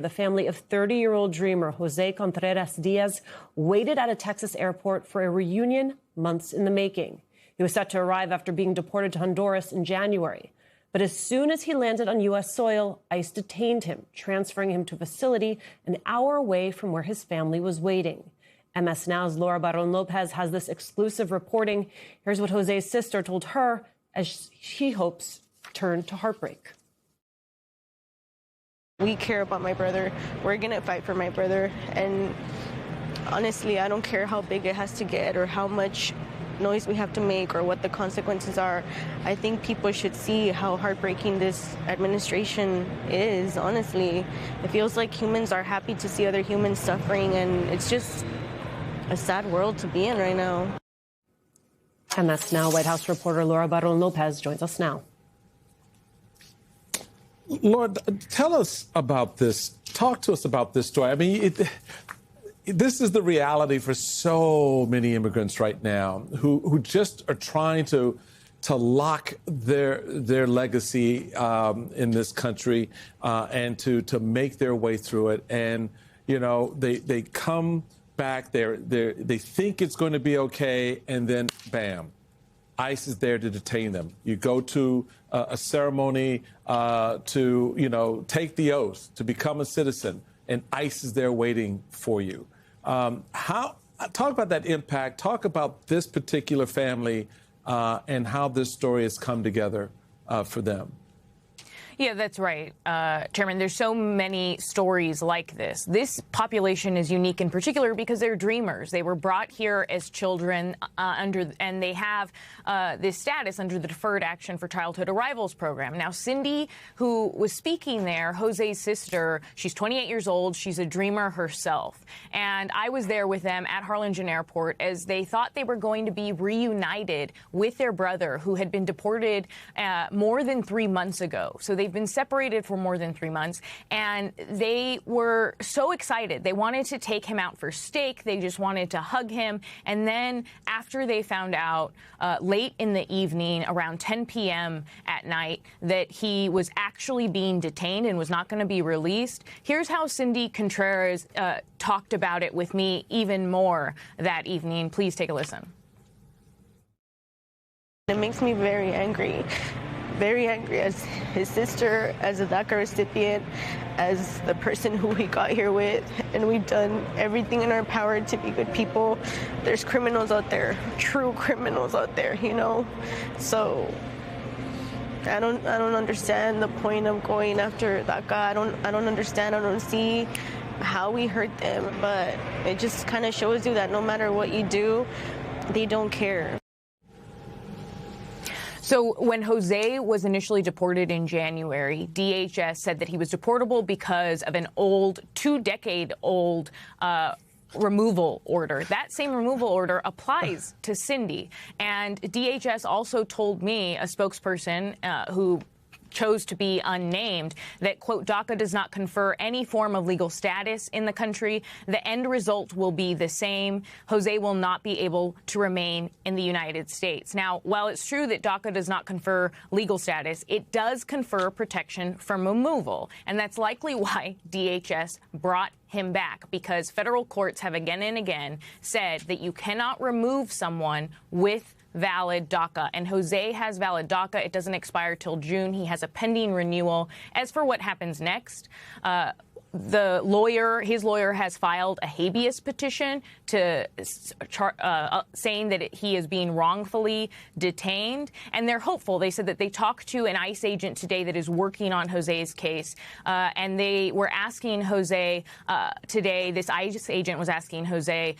The family of 30-year-old dreamer Jose Contreras Diaz waited at a Texas airport for a reunion months in the making. He was set to arrive after being deported to Honduras in January. But as soon as he landed on U.S. soil, ICE detained him, transferring him to a facility an hour away from where his family was waiting. MS Now's Laura Barron Lopez has this exclusive reporting. Here's what Jose's sister told her as she hopes turn to heartbreak. We care about my brother. We're going to fight for my brother. And honestly, I don't care how big it has to get or how much noise we have to make or what the consequences are. I think people should see how heartbreaking this administration is, honestly. It feels like humans are happy to see other humans suffering, and it's just a sad world to be in right now. MS Now White House reporter Laura Barron Lopez joins us now. Laura, tell us about this. Talk to us about this story. I mean, this is the reality for so many immigrants right now who just are trying to lock their legacy in this country and to make their way through it. And, you know, they come back, they think it's going to be okay, and then bam, ICE is there to detain them. You go to a ceremony to, you know, take the oath to become a citizen, and ICE is there waiting for you. Talk about that impact. Talk about this particular family and how this story has come together for them. Yeah, that's right, Chairman. There's so many stories like this. This population is unique in particular because they're dreamers. They were brought here as children and they have this status under the Deferred Action for Childhood Arrivals program. Now, Cindy, who was speaking there, Jose's sister, she's 28 years old. She's a dreamer herself. And I was there with them at Harlingen Airport as they thought they were going to be reunited with their brother, who had been deported more than 3 months ago. So they've been separated for more than 3 months, and they were so excited. They wanted to take him out for steak. They just wanted to hug him. And then after they found out late in the evening, around 10 p.m. at night, that he was actually being detained and was not going to be released, here's how Cindy Contreras talked about it with me even more that evening. Please take a listen. It makes me very angry as his sister, as a DACA recipient, as the person who we got here with, and we've done everything in our power to be good people. There's criminals out there, true criminals out there, you know. So I don't understand the point of going after DACA. I don't understand. I don't see how we hurt them, but it just kind of shows you that no matter what you do, they don't care. So when Jose was initially deported in January, DHS said that he was deportable because of an old, 2-decade-old removal order. That same removal order applies to Cindy. And DHS also told me, a spokesperson who chose to be unnamed, that, quote, DACA does not confer any form of legal status in the country. The end result will be the same. Jose will not be able to remain in the United States. Now, while it's true that DACA does not confer legal status, it does confer protection from removal. And that's likely why DHS brought him back, because federal courts have again and again said that you cannot remove someone with valid DACA. And Jose has valid DACA. It doesn't expire till June. He has a pending renewal. As for what happens next, his lawyer has filed a habeas petition to saying that he is being wrongfully detained, and they're hopeful. They said that they talked to an ICE agent today that is working on Jose's case, and they were asking Jose today, this ICE agent was asking Jose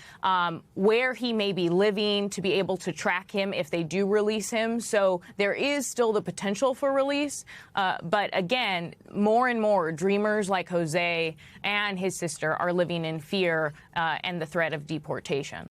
where he may be living to be able to track him if they do release him. So there is still the potential for release, but again, more and more dreamers like Jose and his sister are living in fear and the threat of deportation.